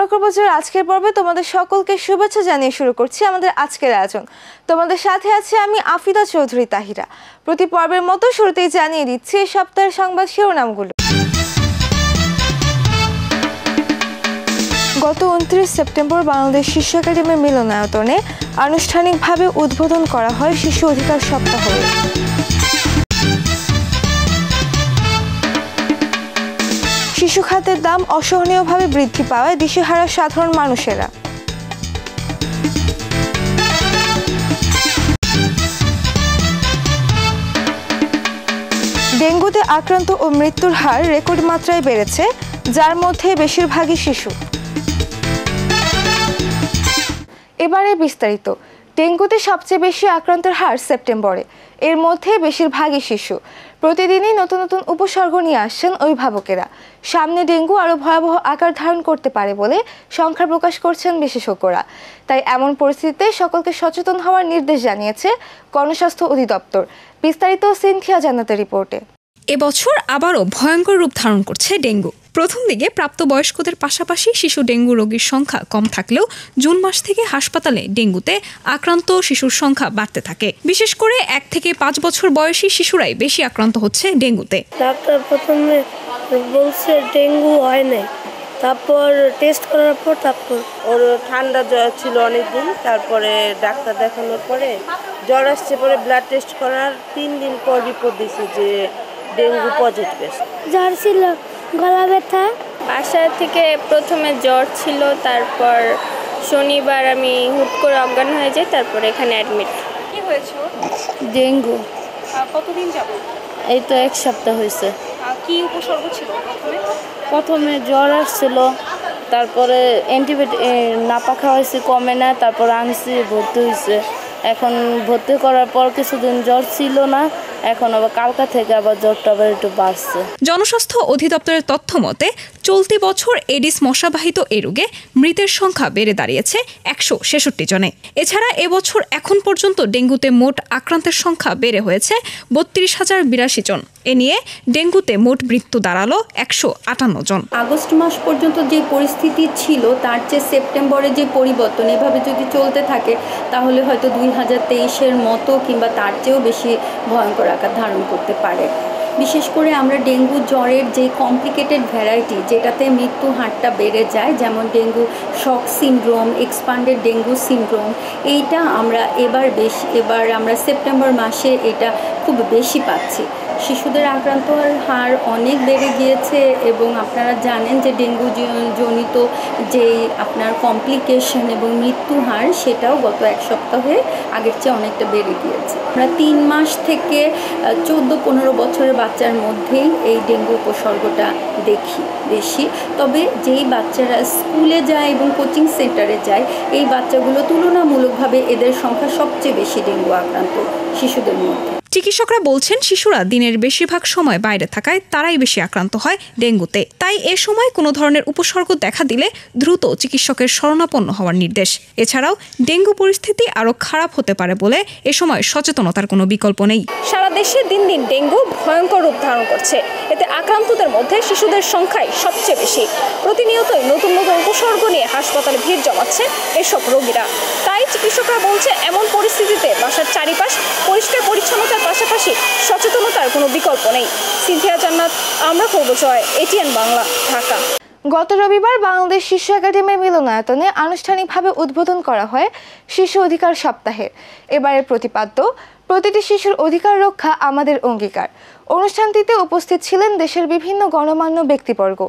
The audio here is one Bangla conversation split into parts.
আমরা খবরের আজকের পর্বে তোমাদের সকলকে শুভেচ্ছা জানিয়ে শুরু করছি আমাদের আজকের আয়োজন। তোমাদের সাথে আছি আমি আফিদা চৌধুরী তাহিরা। প্রতি পর্বের মতো শুরুতেই জানিয়ে দিচ্ছি এই সপ্তাহের সংবাদ শিরোনামগুলো। গত 29 সেপ্টেম্বর বাংলাদেশ শিশু একাডেমির মিলনায়তনে আনুষ্ঠানিকভাবে উদ্বোধন করা হয় শিশু অধিকার সপ্তাহ। শিশু খাদ্যের দাম অসহনীয়ভাবে বৃদ্ধি পাওয়ায় দিশেহারা সাধারণ মানুষেরা। ডেঙ্গুতে আক্রান্ত ও মৃত্যুর হার রেকর্ড মাত্রায় বেড়েছে, যার মধ্যে বেশিরভাগই শিশু। এবারে বিস্তারিত। ডেঙ্গুতে সবচেয়ে বেশি আক্রান্তের হার সেপ্টেম্বরে, এর মধ্যে বেশিরভাগই শিশু। প্রতিদিনই নতুন নতুন উপসর্গ নিয়ে আসছেন অভিভাবকেরা। সামনে ডেঙ্গু আরও ভয়াবহ আকার ধারণ করতে পারে বলে সংখ্যা প্রকাশ করছেন বিশেষজ্ঞরা। তাই এমন পরিস্থিতিতে সকলকে সচেতন হওয়ার নির্দেশ জানিয়েছে গণস্বাস্থ্য অধিদপ্তর। বিস্তারিত সিনথিয়া জান্নাতের রিপোর্টে। এবছর আবারও ভয়ঙ্কর রূপ ধারণ করছে ডেঙ্গু। প্রথম দিকে প্রাপ্তবয়স্কদের পাশাপাশি শিশু ডেঙ্গু রোগীর সংখ্যা কম থাকলেও জুন মাস থেকে হাসপাতালে ডেঙ্গুতে আক্রান্ত শিশুর সংখ্যা বাড়তে থাকে। বিশেষ করে 1 থেকে 5 বছর বয়সী শিশুরাই বেশি আক্রান্ত হচ্ছে ডেঙ্গুতে। ডাক্তার প্রথমে বলছে ডেঙ্গু হয় না, তারপর টেস্ট করার পর ওর ঠান্ডা জ্বর ছিল অনেকদিন, তারপরে ডাক্তার দেখানোর পরে জ্বর আসছে, পরে ব্লাড টেস্ট করার 3 দিন পর রিপোর্ট দিয়েছে যে ডেঙ্গু পজিটিভ। জ্বর ছিল, গলা ব্যথা। বাসা থেকে প্রথমে জ্বর ছিল, তারপর শনিবার আমি হুট করে অজ্ঞান হয়ে যাই, তারপর এখানে অ্যাডমিট। কি হয়েছে? ডেঙ্গু। কতদিন যাবত? এই তো 1 সপ্তাহ হয়েছে। কি উপসর্গ ছিল? প্রথমে জ্বর আসছিল, তারপরে অ্যান্টিবায়োটিক নাপা খাওয়া হয়েছে, কমে না, তারপর আনছি, ভর্তি হয়েছে। এখন ভর্তি করার পর কিছুদিন জ্বর ছিল না, এখন আবার কালকা থেকে আবার জ্বরটা আবার একটু বাড়ছে। জনস্বাস্থ্য অধিদপ্তরের তথ্য মতে চলতি বছর এডিস মশাবাহিত এ রোগে মৃতের সংখ্যা বেড়ে দাঁড়িয়েছে 166 জনে। এছাড়া এবছর এখন পর্যন্ত ডেঙ্গুতে মোট আক্রান্তের সংখ্যা বেড়ে হয়েছে 32,082 জন। এ নিয়ে ডেঙ্গুতে মোট মৃত্যু দাঁড়ালো 158 জন। আগস্ট মাস পর্যন্ত যে পরিস্থিতি ছিল তার চেয়ে সেপ্টেম্বরে যে পরিবর্তন, এভাবে যদি চলতে থাকে তাহলে হয়তো 2023-এর মতো কিংবা তার চেয়েও বেশি ভয়ঙ্কর আকার ধারণ করতে পারে। বিশেষ করে আমরা ডেঙ্গু জ্বরের যে কমপ্লিকেটেড ভ্যারাইটি, যেটাতে মৃত্যু হারটা বেড়ে যায়, যেমন dengue shock syndrome, expanded dengue syndrome, এইটা এবার আমরা সেপ্টেম্বর মাসে এটা খুব বেশি পাচ্ছি। শিশুদের আক্রান্তর হার অনেক বেড়ে গিয়েছে এবং আপনারা জানেন যে ডেঙ্গু জনিত যেই আপনার কমপ্লিকেশন এবং মৃত্যু হার, সেটাও গত 1 সপ্তাহে আগের চেয়ে অনেকটা বেড়ে গিয়েছে। আমরা 3 মাস থেকে 14-15 বছরের বাচ্চার মধ্যেই এই ডেঙ্গু উপসর্গটা দেখি বেশি। তবে যেই বাচ্চারা স্কুলে যায় এবং কোচিং সেন্টারে যায়, এই বাচ্চাগুলো তুলনামূলকভাবে এদের সংখ্যা সবচেয়ে বেশি ডেঙ্গু আক্রান্ত শিশুদের মধ্যে। চিকিৎসকরা বলছেন শিশুরা দিনের বেশিরভাগ সময় বাইরে থাকায় তারাই বেশি আক্রান্ত হয় ডেঙ্গুতে। তাই এ সময় কোনো ধরনের উপসর্গ দেখা দিলে দ্রুত চিকিৎসকের শরণাপন্ন হওয়ার নির্দেশ। এছাড়াও ডেঙ্গু পরিস্থিতি আরও খারাপ হতে পারে বলে এ সময় সচেতনতার কোনো বিকল্প নেই। সারা দেশে দিন দিন ডেঙ্গু ভয়ঙ্কর রূপ ধারণ করছে। এতে আক্রান্তদের মধ্যে শিশুদের সংখ্যাই সবচেয়ে বেশি। প্রতিনিয়তই নতুন নতুন উপসর্গ নিয়ে হাসপাতালে ভিড় জমাচ্ছে এসব রোগীরা। তাই চিকিৎসকরা বলছে এমন পরিস্থিতিতে বাসার চারিপাশ পরিষ্কার পরিচ্ছন্নতার পাশাপাশি সচেতনতার কোনো বিকল্প নেই। সিনথিয়া জান্নাত, আমরা খবরজয়, এটিএন বাংলা, ঢাকা। গত রবিবার বাংলাদেশ শিশু একাডেমির মিলনায়তনে আনুষ্ঠানিকভাবে উদ্বোধন করা হয় শিশু অধিকার সপ্তাহের। এবারের প্রতিপাদ্য প্রতিটি শিশুর অধিকার রক্ষা আমাদের অঙ্গীকার। অনুষ্ঠানটিতে উপস্থিত ছিলেন দেশের বিভিন্ন গণ্যমান্য ব্যক্তিবর্গ।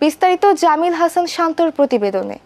বিস্তারিত জামিল হাসান শান্তর প্রতিবেদনে।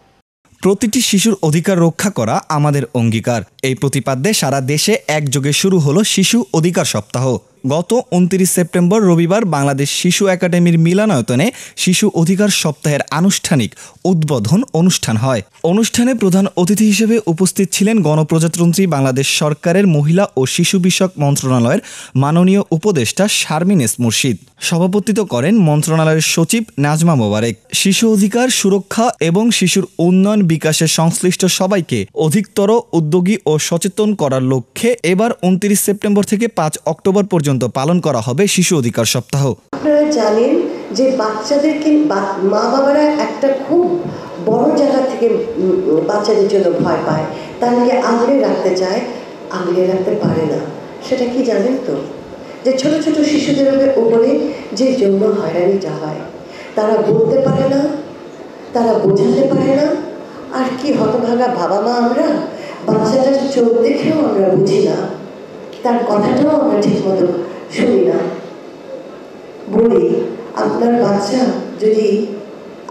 প্রতিটি শিশুর অধিকার রক্ষা করা আমাদের অঙ্গীকার, এই প্রতিপাদ্যে সারা দেশে একযোগে শুরু হলো শিশু অধিকার সপ্তাহ। গত 29 সেপ্টেম্বর রবিবার বাংলাদেশ শিশু একাডেমির মিলনায়তনে শিশু অধিকার সপ্তাহের আনুষ্ঠানিক উদ্বোধন অনুষ্ঠান হয়। অনুষ্ঠানে প্রধান অতিথি হিসেবে উপস্থিত ছিলেন গণপ্রজাতন্ত্রী বাংলাদেশ সরকারের মহিলা ও শিশু বিষয়ক মন্ত্রণালয়ের মাননীয় উপদেষ্টা শারমিন এস মুর্শিদ। সভাপতিত্ব করেন মন্ত্রণালয়ের সচিব নাজমা মোবারক। শিশু অধিকার সুরক্ষা এবং শিশুর উন্নয়ন বিকাশে সংশ্লিষ্ট সবাইকে অধিকতর উদ্যোগী ও সচেতন করার লক্ষ্যে এবার 29 সেপ্টেম্বর থেকে 5 অক্টোবর পর্যন্ত পালন করা হবে শিশু অধিকার সপ্তাহ। আপনারা জানেন যে বাচ্চাদেরকে মা বাবারা একটা খুব বড় জায়গা থেকে বাচ্চাদের জন্য ভয় পায়, তাদেরকে আগলে রাখতে চায়, আগলে রাখতে পারে না। সেটা কি জানেন তো? যে ছোট ছোট শিশুদের উপরে যে যৌন হয়রানিটা হয়, তারা বলতে পারে না, তারা বোঝাতে পারে না। আর কি হতভাগা বাবা মা আমরা, বাচ্চাটার চোখ দেখেও আমরা বুঝি না, তার কথাটাও আমরা ঠিক মতো শুনি না। বলি, আপনার বাচ্চা যদি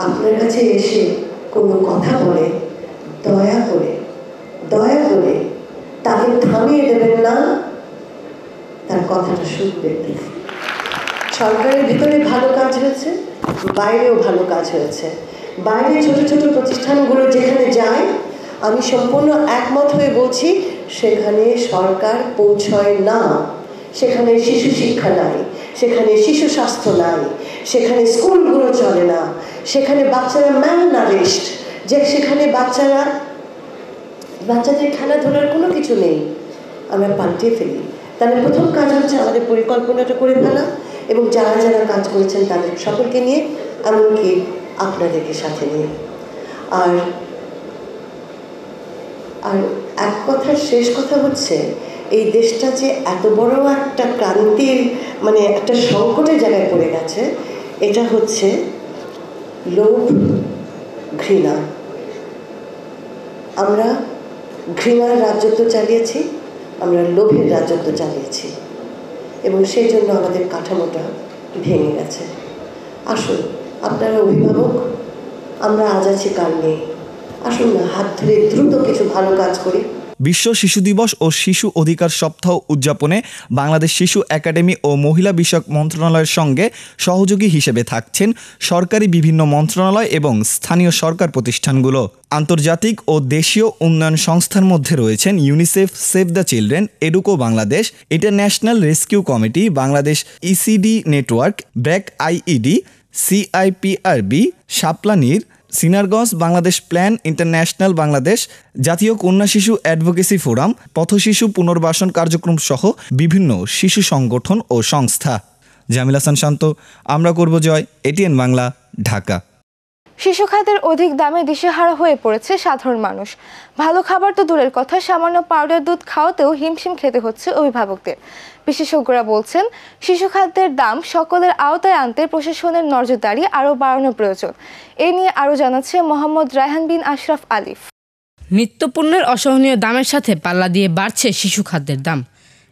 আপনার কাছে এসে কোনো কথা বলে, দয়া করে তাকে থামিয়ে দেবেন না, তার কথাটা শুনবেন। সরকারের ভিতরে ভালো কাজ হয়েছে, বাইরেও ভালো কাজ হয়েছে। বাইরে ছোট ছোট প্রতিষ্ঠানগুলো যেখানে যায়, আমি সম্পূর্ণ একমত হয়ে বলছি, সেখানে সরকার পৌঁছয় না, সেখানে শিশু শিক্ষা নাই, সেখানে শিশু স্বাস্থ্য নাই, সেখানে স্কুলগুলো চলে না, সেখানে বাচ্চারা ম্যালনারিশড, যে সেখানে বাচ্চাদের খেলাধুলার কোনো কিছু নেই। আমরা পাল্টে ফেলি। তাহলে প্রথম কাজ হচ্ছে আমাদের পরিকল্পনাটা করে ফেলা, এবং যারা যারা কাজ করেছেন তাদের সকলকে নিয়ে, এমনকি আপনাদেরকে সাথে নিয়ে। আর এক কথার শেষ কথা হচ্ছে, এই দেশটা যে এত বড় একটা ক্রান্তির মানে একটা সংকটের জায়গায় পড়ে গেছে, এটা হচ্ছে লোভ, ঘৃণা। আমরা ঘৃণার রাজত্ব চালিয়েছি, আমরা লোভের রাজত্ব চালিয়েছি, এবং সেই জন্য আমাদের কাঠামোটা ভেঙে গেছে। আসুন, আপনারা অভিভাবক, আমরা আজ আছি কাল নেই, আসুন না হাত ধরে দ্রুত কিছু ভালো কাজ করি। বিশ্ব শিশু দিবস ও শিশু অধিকার সপ্তাহ উদযাপনে বাংলাদেশ শিশু একাডেমি ও মহিলা বিষয়ক মন্ত্রণালয়ের সঙ্গে সহযোগী হিসেবে থাকছেন সরকারি বিভিন্ন মন্ত্রণালয় এবং স্থানীয় সরকার প্রতিষ্ঠানগুলো। আন্তর্জাতিক ও দেশীয় উন্নয়ন সংস্থার মধ্যে রয়েছেন UNICEF, Save the Children, Educo Bangladesh, International Rescue Committee, Bangladesh ECD network, BRAC IED, CIPRB, শাপলানির, সিনারগঞ্জ, বাংলাদেশ প্ল্যান ইন্টারন্যাশনাল বাংলাদেশ, জাতীয় কন্যা শিশু অ্যাডভোকেসি ফোরাম, পথশিশু পুনর্বাসন কার্যক্রম সহ বিভিন্ন শিশু সংগঠন ও সংস্থা। জামিল হাসান শান্ত, আমরা করব জয়, এটিএন বাংলা, ঢাকা। শিশু খাদ্যের অধিক দামে দিশেহারা হয়ে পড়েছে সাধারণ মানুষ। ভালো খাবার তো দূরের কথা, সামান্য পাউডার দুধ খাওয়াতেও হিমশিম খেতে হচ্ছে অভিভাবকদের। বিশেষজ্ঞরা বলছেন, শিশু খাদ্যের দাম সকলের আওতায় আনতে প্রশাসনের নজরদারি আরও বাড়ানো প্রয়োজন। এ নিয়ে আরও জানাচ্ছে মোহাম্মদ রায়হান বিন আশরাফ আলিফ। নিত্যপণ্যের অসহনীয় দামের সাথে পাল্লা দিয়ে বাড়ছে শিশু খাদ্যের দাম।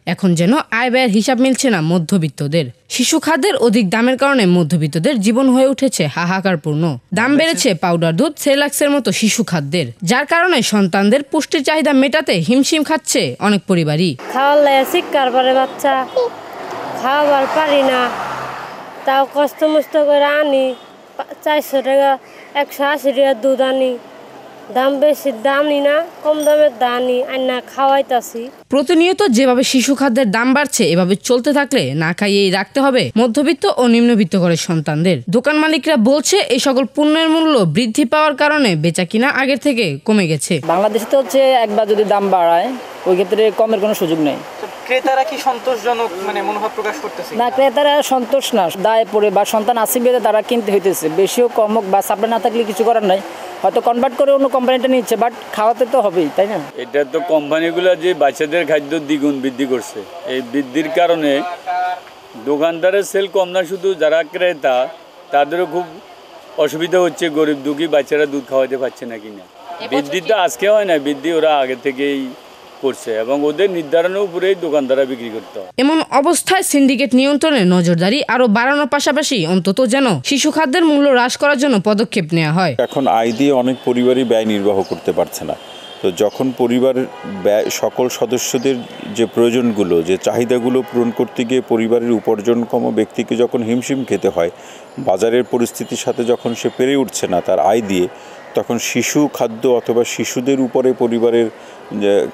এখন যেন আয় ব্যয়ের হিসাব মিলছে না মধ্যবিত্তদের। শিশু খাদ্যের অধিক দামের কারণে মধ্যবিত্তদের জীবন হয়ে উঠেছে হাহাকারপূর্ণ। দাম বেড়েছে পাউডার দুধ, সেরেলাক্সের মতো শিশু খাদ্যের, যার কারণে সন্তানদের পুষ্টির চাহিদা মেটাতে হিমশিম খাচ্ছে অনেক পরিবারই। খাওয়ার লাগে শিক্ষার পরে বাচ্চা খাওয়াবার পারি না, তাও কষ্ট মষ্ট করে আনি, 400 টাকা 180 টাকা দুধ আনি, দাম বেশি দামই না, কম দামের দানি আইনা খাওয়াইতাছি। প্রতিনিয়ত যেভাবে শিশু খাদ্যের দাম বাড়ছে, এভাবে চলতে থাকলে না খাইয়েই রাখতে হবে মধ্যবিত্ত ও নিম্নবিত্ত ঘরের সন্তানদের। দোকান মালিকরা বলছে, এই সকল পণ্যের মূল্য বৃদ্ধি পাওয়ার কারণে বেচা কিনা আগের থেকে কমে গেছে। বাংলাদেশে তো হচ্ছে একবার যদি দাম বাড়ায়, ওই ক্ষেত্রে কমের কোনো সুযোগ নেই। ক্রেতারা কি সন্তোষজনক মনোভাব প্রকাশ করতেছে? না, ক্রেতারা সন্তোষ না, দায় পড়ে বা সন্তান আসিবে তারা কিনতে হইতেছে। বেশিও কম হোক বা সাপ্লাই না থাকলে কিছু করার নাই, হয়তো কনভার্ট করে অন্য কোম্পানিটা নিচ্ছে, বাট খাওয়াতে তো হবেই, তাই না? এটা তো কোম্পানিগুলো যে বাচ্চাদের খাদ্য দ্বিগুণ বৃদ্ধি করছে, এই বৃদ্ধির কারণে দোকানদারের সেল কম না, শুধু যারা ক্রেতা তাদেরও খুব অসুবিধা হচ্ছে। গরিব দুঃখী বাচ্চারা দুধ খাওয়াতে পারছে না কিনা। বৃদ্ধি তো আজকে হয় না, বৃদ্ধি ওরা আগে থেকেই করছে এবং ওদের নির্ধারণের উপরেই দোকানদাররা বিক্রি করতে হয়। এমন অবস্থায় সিন্ডিকেট নিয়ন্ত্রণে নজরদারি আরো বাড়ানোর পাশাপাশি অন্তত যেন শিশু খাদ্যের মূল্য হ্রাস করার জন্য পদক্ষেপ নেওয়া হয়। এখন আয় দিয়ে অনেক পরিবারই ব্যয় নির্বাহ করতে পারছে না। তো যখন পরিবারের ব্যয় সকল সদস্যদের যে প্রয়োজনগুলো, যে চাহিদাগুলো পূরণ করতে গিয়ে পরিবারের উপার্জনক্ষম ব্যক্তিকে যখন হিমশিম খেতে হয়, বাজারের পরিস্থিতির সাথে যখন সে পেরে উঠছে না তার আয় দিয়ে, তখন শিশু খাদ্য অথবা শিশুদের উপরে পরিবারের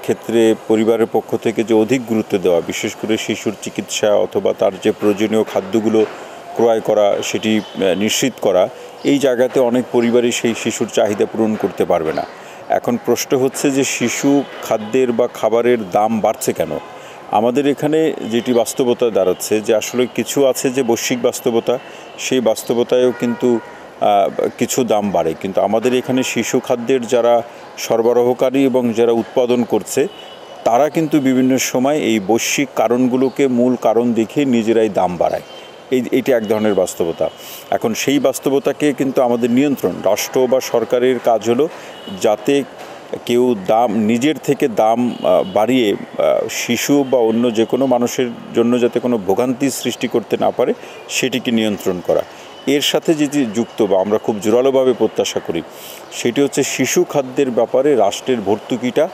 ক্ষেত্রে পরিবারের পক্ষ থেকে যে অধিক গুরুত্ব দেওয়া, বিশেষ করে শিশুর চিকিৎসা অথবা তার যে প্রয়োজনীয় খাদ্যগুলো ক্রয় করা, সেটি নিশ্চিত করা, এই জায়গাতে অনেক পরিবারই সেই শিশুর চাহিদা পূরণ করতে পারবে না। এখন প্রশ্ন হচ্ছে যে শিশু খাদ্যের বা খাবারের দাম বাড়ছে কেন? আমাদের এখানে যেটি বাস্তবতা দাঁড়াচ্ছে যে আসলে কিছু আছে যে বৈশ্বিক বাস্তবতা, সেই বাস্তবতায়ও কিন্তু কিছু দাম বাড়ে, কিন্তু আমাদের এখানে শিশু খাদ্যের যারা সরবরাহকারী এবং যারা উৎপাদন করছে তারা কিন্তু বিভিন্ন সময় এই বৈশ্বিক কারণগুলোকে মূল কারণ দেখিয়ে নিজেরাই দাম বাড়ায়। এইটা এক ধরনের বাস্তবতা। এখন সেই বাস্তবতাকে কিন্তু আমাদের নিয়ন্ত্রণ, রাষ্ট্র বা সরকারের কাজ হলো যাতে কেউ নিজের থেকে দাম বাড়িয়ে শিশু বা অন্য যে কোনো মানুষের জন্য যাতে কোনো ভোগান্তি সৃষ্টি করতে না পারে সেটিকে নিয়ন্ত্রণ করা। এর সাথে যেটি যুক্ত বা আমরা খুব জোরালোভাবে প্রত্যাশা করি সেটি হচ্ছে শিশু খাদ্যের ব্যাপারে রাষ্ট্রের ভর্তুকিটা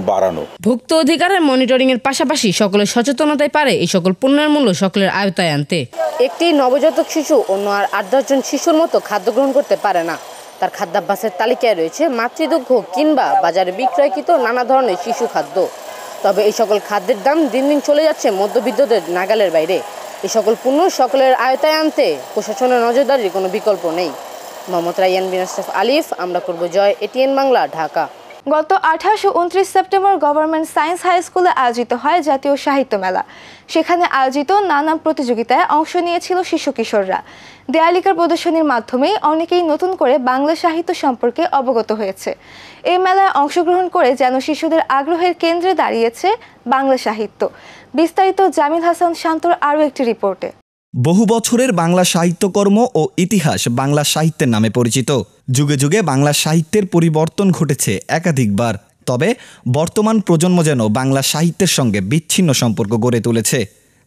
বাড়ানো। ভুক্ত অধিকারের মনিটরিং এর পাশাপাশি সকলের সচেতনতায় পারে এই সকল পণ্যের মূল্য সকলের আয়ত্তায় আনতে। একটি নবজাতক শিশু অন্য আর 8-10 জন শিশুর মতো খাদ্য গ্রহণ করতে পারে না। তার খাদ্যাভ্যাসের তালিকায় রয়েছে মাতৃদুগ্ধ কিংবা বাজারে বিক্রয়কৃত নানা ধরনের শিশু খাদ্য। তবে এই সকল খাদ্যের দাম দিন দিন চলে যাচ্ছে মধ্যবিত্তদের নাগালের বাইরে। এই সকল পণ্য সকলের আয়ত্তায় আনতে প্রশাসনের নজরদারির কোনো বিকল্প নেই। মোহাম্মদ রাইয়ান বিন আশরাফ আলিফ, আমরা করব জয়, এটিএন বাংলা, ঢাকা। গত 28 ও 29 সেপ্টেম্বর গভর্নমেন্ট সায়েন্স হাই স্কুলে আয়োজিত হয় জাতীয় সাহিত্য মেলা। সেখানে আয়োজিত নানা প্রতিযোগিতায় অংশ নিয়েছিল শিশু কিশোররা। দেয়ালিকার প্রদর্শনীর মাধ্যমে অনেকেই নতুন করে বাংলা সাহিত্য সম্পর্কে অবগত হয়েছে। এই মেলায় অংশগ্রহণ করে যেন শিশুদের আগ্রহের কেন্দ্রে দাঁড়িয়েছে বাংলা সাহিত্য। বিস্তারিত জামিল হাসান শান্তর আরও একটি রিপোর্টে। বহু বছরের বাংলা সাহিত্যকর্ম ও ইতিহাস বাংলা সাহিত্যের নামে পরিচিত। যুগে যুগে বাংলা সাহিত্যের পরিবর্তন ঘটেছে একাধিকবার, তবে বর্তমান প্রজন্ম যেন বাংলা সাহিত্যের সঙ্গে বিচ্ছিন্ন সম্পর্ক গড়ে তুলেছে।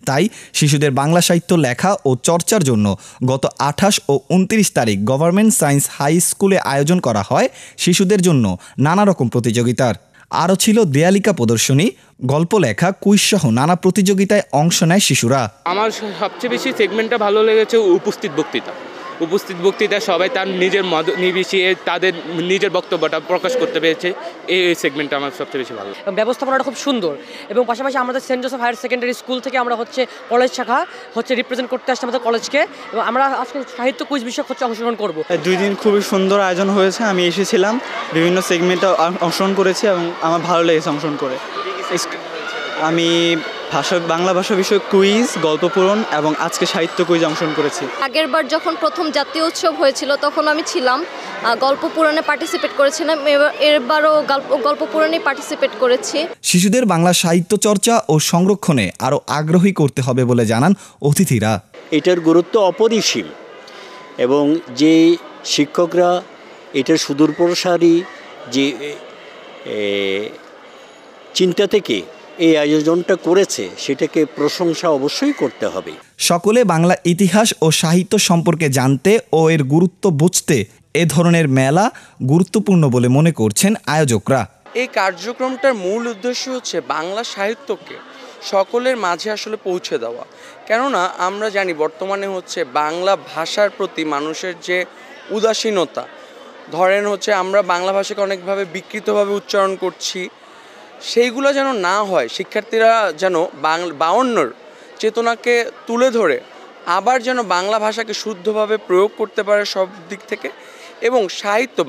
তাই শিশুদের বাংলা সাহিত্য লেখা ও চর্চার জন্য গত 28 ও 29 তারিখ গভর্নমেন্ট সায়েন্স হাই স্কুলে আয়োজন করা হয় শিশুদের জন্য নানা রকম প্রতিযোগিতার। আরও ছিল দেয়ালিকা প্রদর্শনী, গল্প লেখা, কুইজ সহ নানা প্রতিযোগিতায় অংশ নেয় শিশুরা। আমার সবচেয়ে বেশি সেগমেন্টটা ভালো লেগেছে উপস্থিত বক্তৃতা। উপস্থিত বক্তৃতা সবাই তার নিজের মত নির্বিশেষে তাদের নিজের বক্তব্যটা প্রকাশ করতে পেরেছে। এই সেগমেন্টটা আমার সবচেয়ে বেশি ভালো। ব্যবস্থাপনাটা খুব সুন্দর এবং পাশাপাশি আমাদের Saint Joseph higher secondary school থেকে আমরা কলেজ শাখা রিপ্রেজেন্ট করতে আসছি আমাদের কলেজকে, এবং আমরা আজকে সাহিত্য কুইজ বিষয়ক অংশগ্রহণ করব। 2 দিন খুবই সুন্দর আয়োজন হয়েছে। আমি এসেছিলাম, বিভিন্ন সেগমেন্টে অংশগ্রহণ করেছি এবং আমার ভালো লেগেছে অংশগ্রহণ করে। আমি বাংলা ভাষা বিষয়ক কুইজ, গল্প পূরণ এবং আজকে সাহিত্য কুইজ অংশগ্রহণ করেছি। আগের বার যখন প্রথম জাতীয় উৎসব হয়েছিল তখন আমি ছিলাম, গল্প পূরণে পার্টিসিপেট করেছিলাম। এবারও গল্প পূরণে পার্টিসিপেট করেছি। শিশুদের বাংলা সাহিত্য চর্চা ও সংরক্ষণে আরও আগ্রহী করতে হবে বলে জানান অতিথিরা। এটার গুরুত্ব অপরিসীম এবং যে শিক্ষকরা এটার সুদূরপ্রসারী যে চিন্তা থেকে এই আয়োজনটা করেছে সেটাকে প্রশংসা অবশ্যই করতে হবে। সকলে বাংলা ইতিহাস ও সাহিত্য সম্পর্কে জানতে ও এর গুরুত্ব বুঝতে এ ধরনের মেলা গুরুত্বপূর্ণ বলে মনে করছেন আয়োজকরা। এই কার্যক্রমটার মূল উদ্দেশ্য হচ্ছে বাংলা সাহিত্যকে সকলের মাঝে আসলে পৌঁছে দেওয়া। কেননা আমরা জানি বর্তমানে বাংলা ভাষার প্রতি মানুষের যে উদাসীনতা, ধরেন আমরা বাংলা ভাষাকে অনেকভাবে বিকৃতভাবে উচ্চারণ করছি, সেইগুলো যেন না হয়। শিক্ষার্থীরা যেন বায়ান্নর চেতনাকে তুলে ধরে আবার যেন বাংলা ভাষাকে শুদ্ধভাবে প্রয়োগ করতে পারে সব দিক থেকে, এবং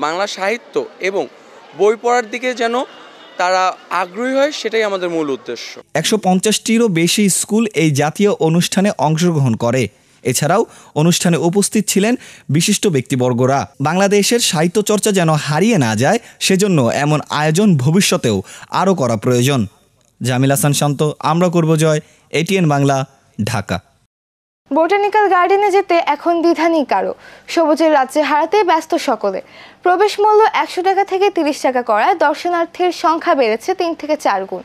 বাংলা সাহিত্য এবং বই পড়ার দিকে যেন তারা আগ্রহী হয়, সেটাই আমাদের মূল উদ্দেশ্য। 150টিরও বেশি স্কুল এই জাতীয় অনুষ্ঠানে অংশগ্রহণ করে। এছাড়াও অনুষ্ঠানে উপস্থিত ছিলেন বিশিষ্ট ব্যক্তিবর্গরা। বাংলাদেশের সাহিত্য চর্চা যেন হারিয়ে না যায়, সেজন্য এমন আয়োজন ভবিষ্যতেও আরও করা প্রয়োজন। জামিল হাসান শান্ত, আমরা করব জয়, এটিএন বাংলা, ঢাকা। বোটানিক্যাল গার্ডেনে যেতে এখন দ্বিধা নেই কারো। সবুজের রাজ্যে হারাতে ব্যস্ত সকলে। প্রবেশ মূল্য 100 টাকা থেকে 30 টাকা করায় দর্শনার্থীর সংখ্যা বেড়েছে 3 থেকে 4 গুণ।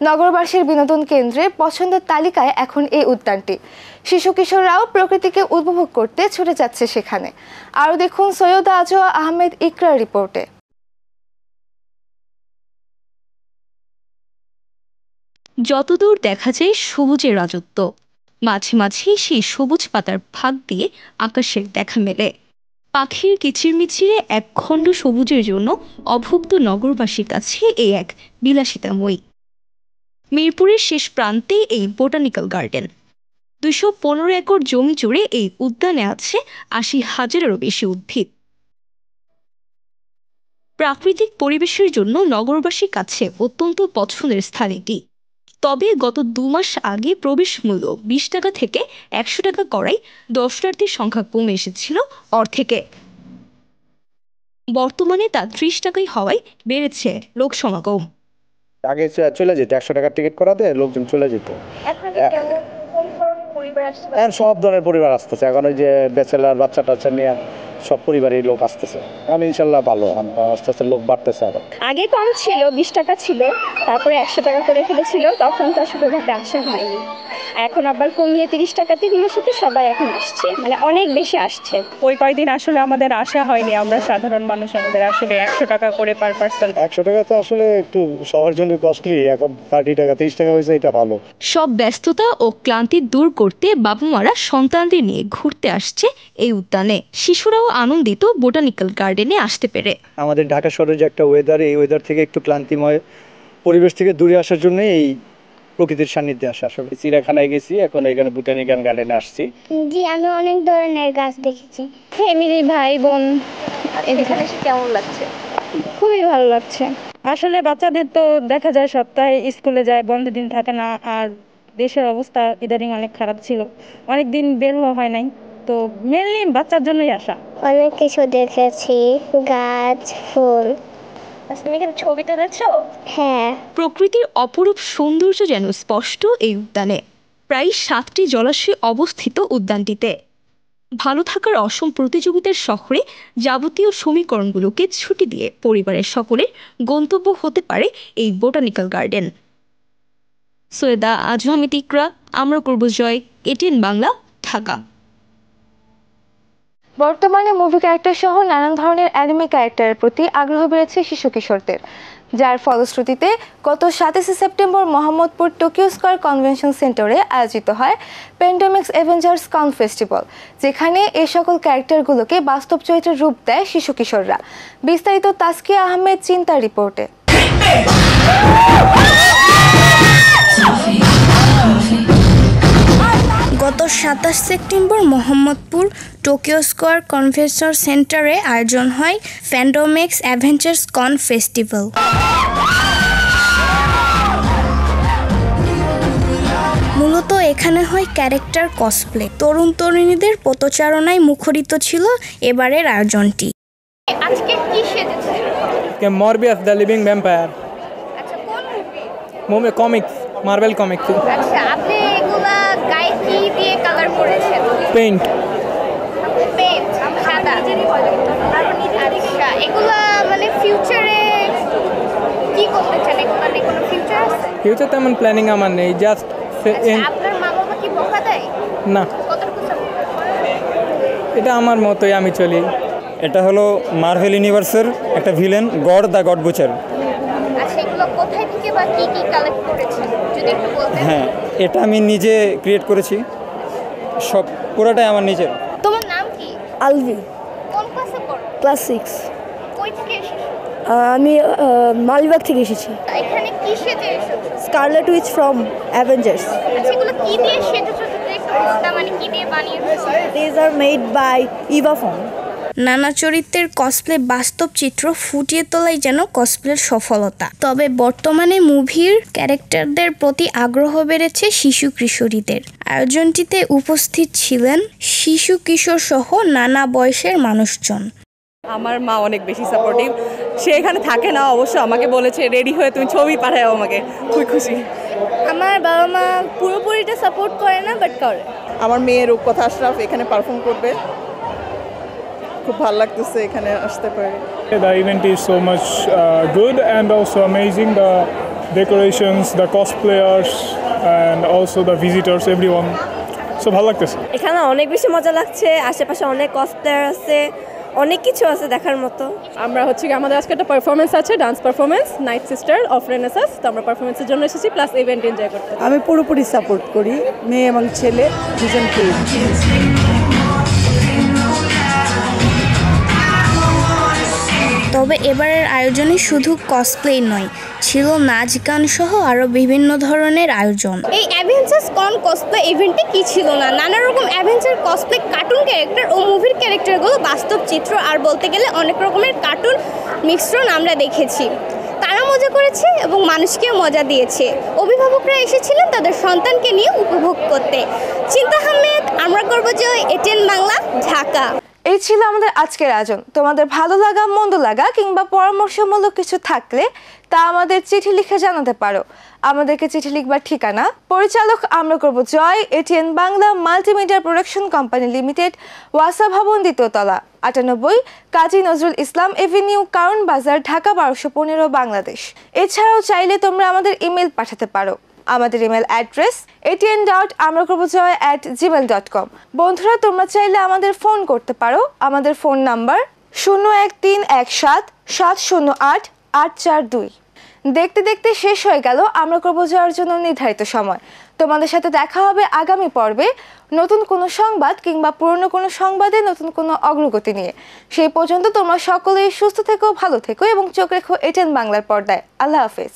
নগরবাসীর বিনোদন কেন্দ্রে পছন্দের তালিকায় এখন এই উদ্যানটি। শিশু কিশোররাও প্রকৃতিকে উপভোগ করতে ছুটে যাচ্ছে সেখানে। আরও দেখুন সৈয়দ আজওয়া আহমেদ ইকরার রিপোর্টে। যতদূর দেখা যায় সবুজের রাজত্ব, মাঝে মাঝে সেই সবুজ পাতার ফাঁক দিয়ে আকাশের দেখা মেলে। পাখির কিচিরমিচিরে এক খণ্ড সবুজের জন্য অভুক্ত নগরবাসীর কাছে এই এক বিলাসিতাময়ী। মিরপুরের শেষ প্রান্তে এই বোটানিক্যাল গার্ডেন। 215 একর জমি জুড়ে এই উদ্যানে আছে 80,000-এরও বেশি উদ্ভিদ। প্রাকৃতিক পরিবেশের জন্য নগরবাসীর কাছে অত্যন্ত পছন্দের স্থান এটি। তবে গত 2 মাস আগে প্রবেশ মূল্য 20 টাকা থেকে 100 টাকা করায় দর্শনার্থীর সংখ্যা কমে এসেছিল অর্ধেকে। বর্তমানে তা 30 টাকাই হওয়ায় বেড়েছে লোক সমাগম। আগে চলে যেত 100 টাকার টিকিট করাতে লোকজন চলে যেত। এখন সব ধরনের পরিবার আসতেছে, এখন ওই যে ব্যাচেলার বাচ্চা টাচ্চা নিয়ে সব পরিবারের লোক আসতেছে। আমি ইনশাল্লাহ ভালো, আস্তে আস্তে লোক বাড়তেছে। আগে কম ছিল, 20 টাকা ছিল, তারপরে 100 টাকা করে ফেলেছিল, তখন তো আসলে ব্যবসা হয়নি। এখন আবার কমিয়ে 30 টাকাতে দিনের সাথে সবাই এখন আসছে, মানে অনেক বেশি আসছে। ওই কয়েকদিন আসলে আমাদের আশা হয়নি, আমরা সাধারণ মানুষ, আমাদের আসলে 100 টাকা করে পার পার্সন। 100 টাকা তো আসলে একটু সবার জন্য কস্টলি, এখন 30 টাকা 30 টাকা হয়েছে, এটা ভালো। সব ব্যস্ততা ও ক্লান্তি দূর করতে বাবা মারা সন্তানদের নিয়ে ঘুরতে আসছে এই উদ্যানে। শিশুরাও আনন্দিত বোটানিক্যাল গার্ডেনে আসতে পেরে। আমাদের ঢাকা শহরের যে একটা ওয়েদার, এই ওয়েদার থেকে একটু ক্লান্তিময় পরিবেশ থেকে দূরে আসার জন্য এই প্রকৃতির সান্নিধ্যে আসা। আসলে চিড়িয়াখানায় গেছি, এখন এখানে বোটানিক্যাল গার্ডেনে আসছি। জি, আমি অনেক ধরনের গাছ দেখেছি। ফ্যামিলি, ভাই বোন। এখানে এসে কেমন লাগছে? খুবই ভালো লাগছে। আসলে বাচ্চাদের তো দেখা যায় সপ্তাহে স্কুলে যায়, বন্ধের দিন থাকে না, আর দেশের অবস্থা ইদানিং অনেক খারাপ ছিল, অনেক দিন বের হওয়া হয় নাই, তো মেনলি বাচ্চার জন্যই আসা। অনেক কিছু দেখেছি, গাছ, ফুল। তুমি কি ছবি তুলেছো? হ্যাঁ। প্রকৃতির অপরূপ সৌন্দর্য যেন স্পষ্ট এই উদ্যানে। প্রায় 7টি জলাশয় অবস্থিত উদ্যানটিতে। ভালো থাকার অসম প্রতিযোগিতার শহরে যাবতীয় সমীকরণগুলোকে ছুটি দিয়ে পরিবারের সকলের গন্তব্য হতে পারে এই বোটানিক্যাল গার্ডেন। সৈয়দা আজম আহমেদ ইকরা, আমরা করব জয়, এটিএন বাংলা, ঢাকা। বর্তমানে মুভি ক্যারেক্টার সহ নানান ধরনের অ্যানিমে ক্যারেক্টারের প্রতি আগ্রহ বেড়েছে শিশু কিশোরদের, যার ফলশ্রুতিতে গত 27 September Mohammadpur Tokyo square convention সেন্টারে আয়োজিত হয় প্যান্ডেমিক্স অ্যাভেঞ্জার্স কন ফেস্টিভ্যাল, যেখানে এই সকল ক্যারেক্টারগুলোকে বাস্তব চরিত্রের রূপ দেয় শিশু কিশোররা। বিস্তারিত তাসকিয়া আহমেদ চিন্তার রিপোর্টে। গত 27 September Mohammadpur Tokyo square convention সেন্টারে আয়োজন হয় প্যান্ডেমিক্স অ্যাভেঞ্জার্স কন ফেস্টিভ্যাল। মূলত এখানে হয় ক্যারেক্টার কসপ্লে। তরুণ তরুণীদের পথচারণায় মুখরিত ছিল এবারের আয়োজনটি। আজকে কি সেজেছে? মরবিয়াস দ্য লিভিং ভ্যাম্পায়ার। আচ্ছা, কোন মুভি? Comics, Marvel comics. আচ্ছা, আপনি এগুলা গায়ে কি দিয়ে কালার করেছেন? পেইন্ট। পেইন্ট সাদা। আচ্ছা, এগুলা মানে ফিউচারে কি করতে চান? এগুলা নিয়ে কোনো ফিউচার আছে? ফিউচার তেমন প্ল্যানিং আমার নেই, জাস্ট আপনার মা বাবা কি বকা দেয়? না, এটা আমার মতোই আমি চলি। এটা হলো মার্ভেল ইউনিভার্সের একটা villain, god the god Butcher. আচ্ছা, এগুলো কোথায় থেকে বা কি কি কালেক্ট করেছেন যদি একটু বলতেন? হ্যাঁ, এটা আমি নিজে ক্রিয়েট করেছি, সব পুরোটাই আমার নিজের। তোমার নাম কি? আলভি। কোন ক্লাসে পড়ো? ক্লাস 6। কই থেকে এসেছো? আমি মালিবাগ থেকে এসেছি। এখানে কি সেজে এসেছো? Scarlet Witch from Avengers. আচ্ছা, এগুলো কি দিয়ে সেজেছো? একটু বলতে, মানে কি দিয়ে বানিয়েছো? These are made by Eva Fong. নানা চরিত্রের কসপ্লে বাস্তব চিত্র ফুটিয়ে তোলাই যেন কসপ্লের সফলতা। তবে বর্তমানে মুভির ক্যারেক্টারদের প্রতি আগ্রহ বেড়েছে শিশু কিশোরীদের। আয়োজনটিতে উপস্থিত ছিলেন শিশু কিশোর সহ নানা বয়সের মানুষজন। আমার মা অনেক বেশি সাপোর্টিভ, সে এখানে থাকে না, অবশ্য আমাকে বলেছে রেডি হয়ে তুমি ছবি পাঠাও আমাকে, খুবই খুশি। আমার বাবা মা পুরোপুরিটা সাপোর্ট করে না, বাট করে। আমার মেয়ে রূপকথা আশরাফ এখানে পারফর্ম করবে, খুব ভালো লাগতেছে এখানে আসতে পারে। The event is so much good and also amazing. The decorations, the cosplayers and also the visitors, everyone. So ভালো লাগতেছে। এখানে অনেক বেশি মজা লাগছে, আশেপাশে অনেক কসপ্লেয়ার আছে, অনেক কিছু আছে দেখার মতো। আমরা হচ্ছে আমাদের আজকে একটা পারফরমেন্স আছে, dance performance, night sister of Renaissance. তো আমরা পারফরমেন্সের জন্য এসেছি, প্লাস ইভেন্ট এনজয় করতে। আমি পুরোপুরি সাপোর্ট করি, মেয়ে এবং ছেলে দুজনকে। তবে এবারের আয়োজনে শুধু কসপ্লে নয়, ছিল নাচ গান সহ আরও বিভিন্ন ধরনের আয়োজন। এই অ্যাভেঞ্জার্স কন কসপ্লে ইভেন্টে কি ছিল না, নানা রকম অ্যাভেঞ্জার কসপ্লে কার্টুন ক্যারেক্টার ও মুভির ক্যারেক্টারগুলো বাস্তব চিত্র, আর বলতে গেলে অনেক রকমের কার্টুন মিশ্রণ আমরা দেখেছি। তারা মজা করেছে এবং মানুষকেও মজা দিয়েছে। অভিভাবকরা এসেছিলেন তাদের সন্তানকে নিয়ে উপভোগ করতে। চিন্তা আহমেদ, আমরা করব জয়, এটিএন বাংলা, ঢাকা। এই ছিল আমাদের আজকের আয়োজন। তোমাদের ভালো লাগা, মন্দ লাগা কিংবা পরামর্শমূলক কিছু থাকলে তা আমাদের চিঠি লিখে জানাতে পারো। আমাদেরকে চিঠি লিখবার ঠিকানা: পরিচালক আমরা করব জয়, ATN Bangla multimedia production company limited, ওয়াসা ভবন, 2য় তলা, 98 কাজী নজরুল ইসলাম এভিনিউ, কারণ বাজার, ঢাকা 1215, বাংলাদেশ। এছাড়াও চাইলে তোমরা আমাদের ইমেল পাঠাতে পারো। আমাদের ইমেল অ্যাড্রেস atn.amrakorbojoy@gmail.com। বন্ধুরা, তোমরা চাইলে আমাদের ফোন করতে পারো। আমাদের ফোন নাম্বার 01317708842। দেখতে দেখতে শেষ হয়ে গেল আমরা করব জয়ের জন্য নির্ধারিত সময়। তোমাদের সাথে দেখা হবে আগামী পর্বে নতুন কোনো সংবাদ কিংবা পুরনো কোনো সংবাদে নতুন কোনো অগ্রগতি নিয়ে। সেই পর্যন্ত তোমরা সকলেই সুস্থ থেকো, ভালো থেকো এবং চোখ রেখো এটিএন বাংলার পর্দায়। আল্লাহ হাফেজ।